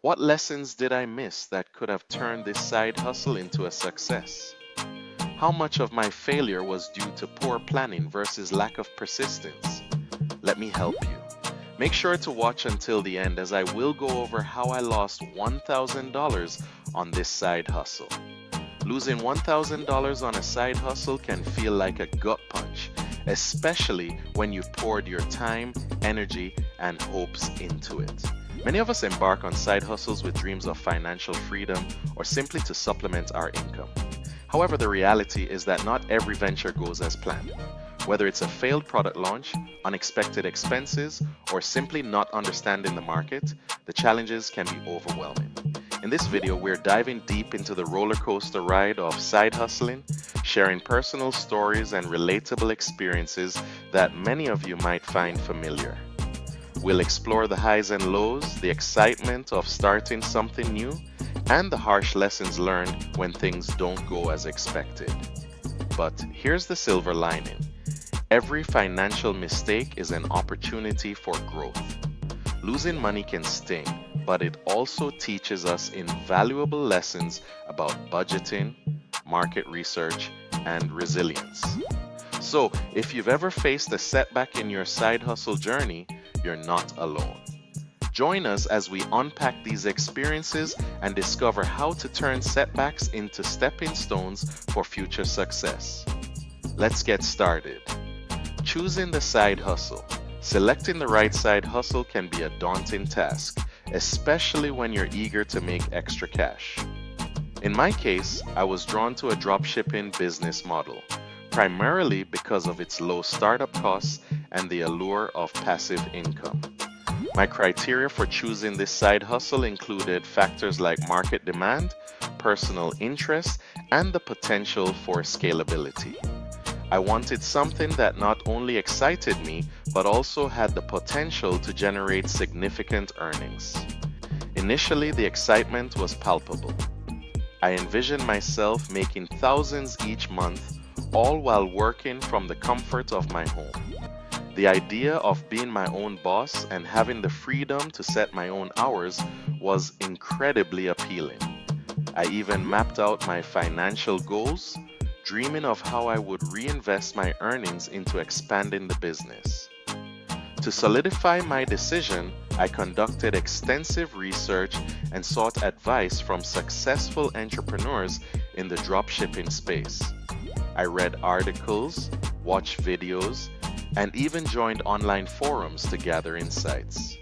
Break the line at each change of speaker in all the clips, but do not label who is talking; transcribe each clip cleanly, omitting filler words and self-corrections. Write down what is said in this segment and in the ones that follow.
What lessons did I miss that could have turned this side hustle into a success? How much of my failure was due to poor planning versus lack of persistence? Let me help you. Make sure to watch until the end as I will go over how I lost $1,000 on this side hustle. Losing $1,000 on a side hustle can feel like a gut punch, especially when you've poured your time, energy, and hopes into it. Many of us embark on side hustles with dreams of financial freedom or simply to supplement our income. However, the reality is that not every venture goes as planned. Whether it's a failed product launch, unexpected expenses, or simply not understanding the market, the challenges can be overwhelming. In this video, we're diving deep into the roller coaster ride of side hustling, sharing personal stories and relatable experiences that many of you might find familiar. We'll explore the highs and lows, the excitement of starting something new, and the harsh lessons learned when things don't go as expected. But here's the silver lining. Every financial mistake is an opportunity for growth. Losing money can sting, but it also teaches us invaluable lessons about budgeting, market research, and resilience. So, if you've ever faced a setback in your side hustle journey, you're not alone. Join us as we unpack these experiences and discover how to turn setbacks into stepping stones for future success. Let's get started. Choosing the side hustle. Selecting the right side hustle can be a daunting task, especially when you're eager to make extra cash. In my case, I was drawn to a dropshipping business model, primarily because of its low startup costs and the allure of passive income. My criteria for choosing this side hustle included factors like market demand, personal interest, and the potential for scalability. I wanted something that not only excited me, but also had the potential to generate significant earnings. Initially, the excitement was palpable. I envisioned myself making thousands each month, all while working from the comfort of my home. The idea of being my own boss and having the freedom to set my own hours was incredibly appealing. I even mapped out my financial goals, dreaming of how I would reinvest my earnings into expanding the business. To solidify my decision, I conducted extensive research and sought advice from successful entrepreneurs in the dropshipping space. I read articles, watched videos, and even joined online forums to gather insights.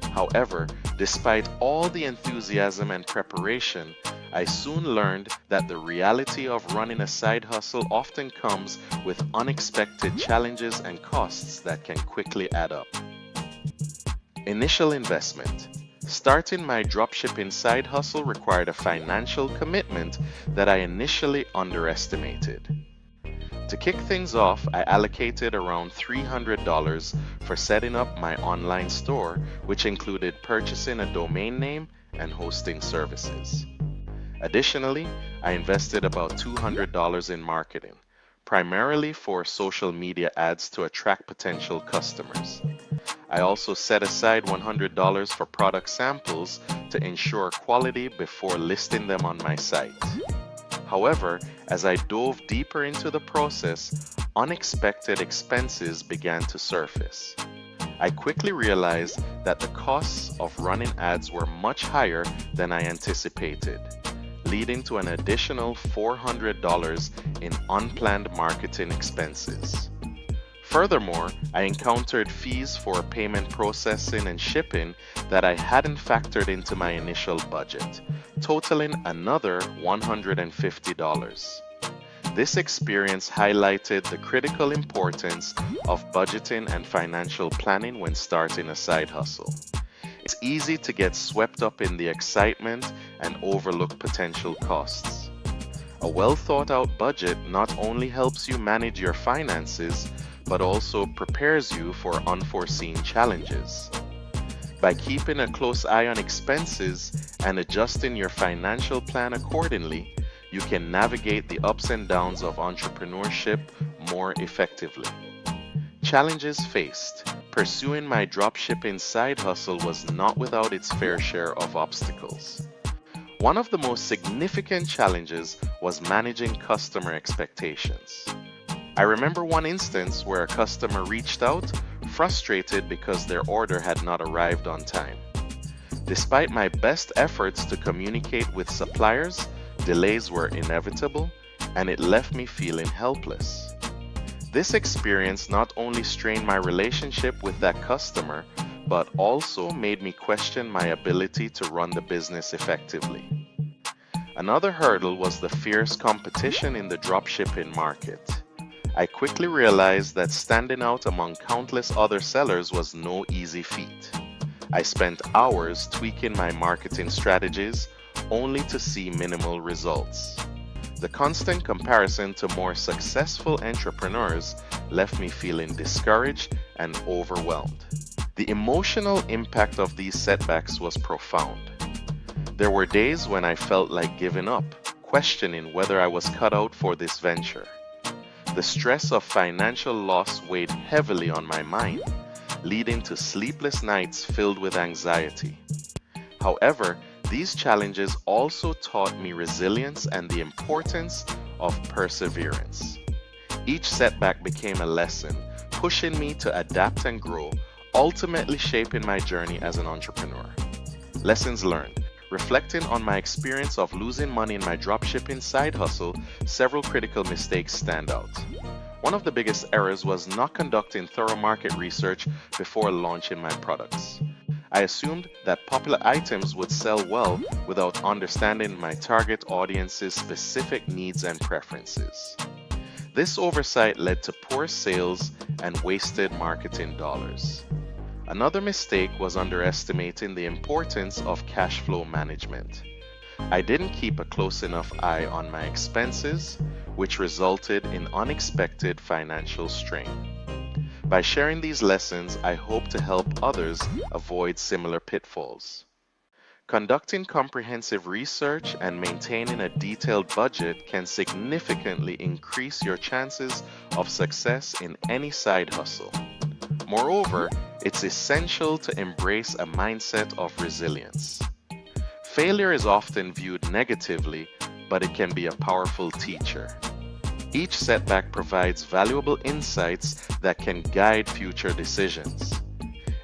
However, despite all the enthusiasm and preparation, I soon learned that the reality of running a side hustle often comes with unexpected challenges and costs that can quickly add up. Initial investment. Starting my dropshipping side hustle required a financial commitment that I initially underestimated. To kick things off, I allocated around $300 for setting up my online store, which included purchasing a domain name and hosting services. Additionally, I invested about $200 in marketing, primarily for social media ads to attract potential customers. I also set aside $100 for product samples to ensure quality before listing them on my site. However, as I dove deeper into the process, unexpected expenses began to surface. I quickly realized that the costs of running ads were much higher than I anticipated, leading to an additional $400 in unplanned marketing expenses. Furthermore, I encountered fees for payment processing and shipping that I hadn't factored into my initial budget, totaling another $150. This experience highlighted the critical importance of budgeting and financial planning when starting a side hustle. It's easy to get swept up in the excitement and overlook potential costs. A well thought out budget not only helps you manage your finances, but also prepares you for unforeseen challenges. By keeping a close eye on expenses and adjusting your financial plan accordingly, you can navigate the ups and downs of entrepreneurship more effectively. Challenges faced. Pursuing my dropshipping side hustle was not without its fair share of obstacles. One of the most significant challenges was managing customer expectations. I remember one instance where a customer reached out, frustrated because their order had not arrived on time. Despite my best efforts to communicate with suppliers, delays were inevitable, and it left me feeling helpless. This experience not only strained my relationship with that customer, but also made me question my ability to run the business effectively. Another hurdle was the fierce competition in the dropshipping market. I quickly realized that standing out among countless other sellers was no easy feat. I spent hours tweaking my marketing strategies, only to see minimal results. The constant comparison to more successful entrepreneurs left me feeling discouraged and overwhelmed. The emotional impact of these setbacks was profound. There were days when I felt like giving up, questioning whether I was cut out for this venture. The stress of financial loss weighed heavily on my mind, leading to sleepless nights filled with anxiety. However, these challenges also taught me resilience and the importance of perseverance. Each setback became a lesson, pushing me to adapt and grow, ultimately shaping my journey as an entrepreneur. Lessons learned. Reflecting on my experience of losing money in my dropshipping side hustle, several critical mistakes stand out. One of the biggest errors was not conducting thorough market research before launching my products. I assumed that popular items would sell well without understanding my target audience's specific needs and preferences. This oversight led to poor sales and wasted marketing dollars. Another mistake was underestimating the importance of cash flow management. I didn't keep a close enough eye on my expenses, which resulted in unexpected financial strain. By sharing these lessons, I hope to help others avoid similar pitfalls. Conducting comprehensive research and maintaining a detailed budget can significantly increase your chances of success in any side hustle. Moreover, it's essential to embrace a mindset of resilience. Failure is often viewed negatively, but it can be a powerful teacher. Each setback provides valuable insights that can guide future decisions.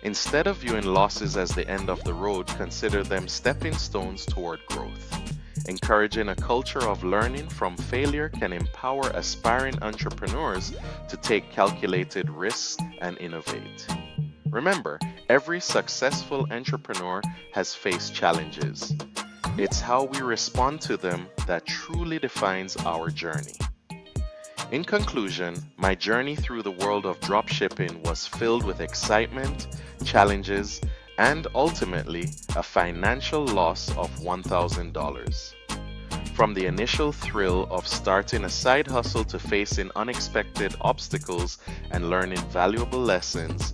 Instead of viewing losses as the end of the road, consider them stepping stones toward growth. Encouraging a culture of learning from failure can empower aspiring entrepreneurs to take calculated risks and innovate. Remember, every successful entrepreneur has faced challenges. It's how we respond to them that truly defines our journey. In conclusion, my journey through the world of dropshipping was filled with excitement, challenges, and ultimately a financial loss of $1,000. From the initial thrill of starting a side hustle to facing unexpected obstacles and learning valuable lessons,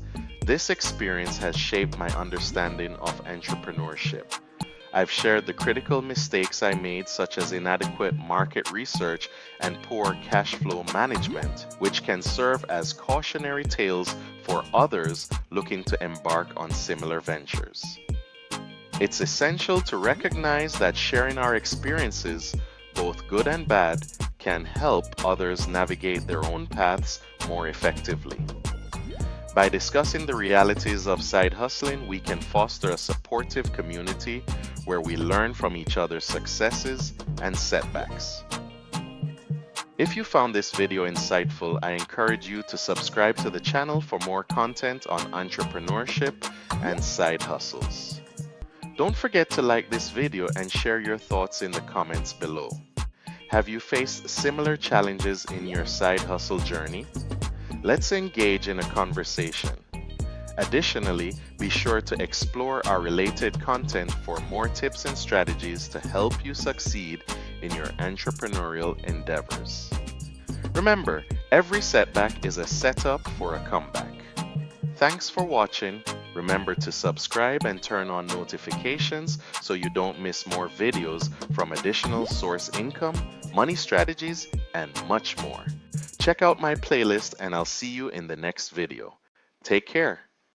this experience has shaped my understanding of entrepreneurship. I've shared the critical mistakes I made, such as inadequate market research and poor cash flow management, which can serve as cautionary tales for others looking to embark on similar ventures. It's essential to recognize that sharing our experiences, both good and bad, can help others navigate their own paths more effectively. By discussing the realities of side hustling, we can foster a supportive community where we learn from each other's successes and setbacks. If you found this video insightful, I encourage you to subscribe to the channel for more content on entrepreneurship and side hustles. Don't forget to like this video and share your thoughts in the comments below. Have you faced similar challenges in your side hustle journey? Let's engage in a conversation. Additionally, be sure to explore our related content for more tips and strategies to help you succeed in your entrepreneurial endeavors. Remember, every setback is a setup for a comeback. Thanks for watching. Remember to subscribe and turn on notifications so you don't miss more videos from additional source income, money strategies, and much more. Check out my playlist and I'll see you in the next video. Take care.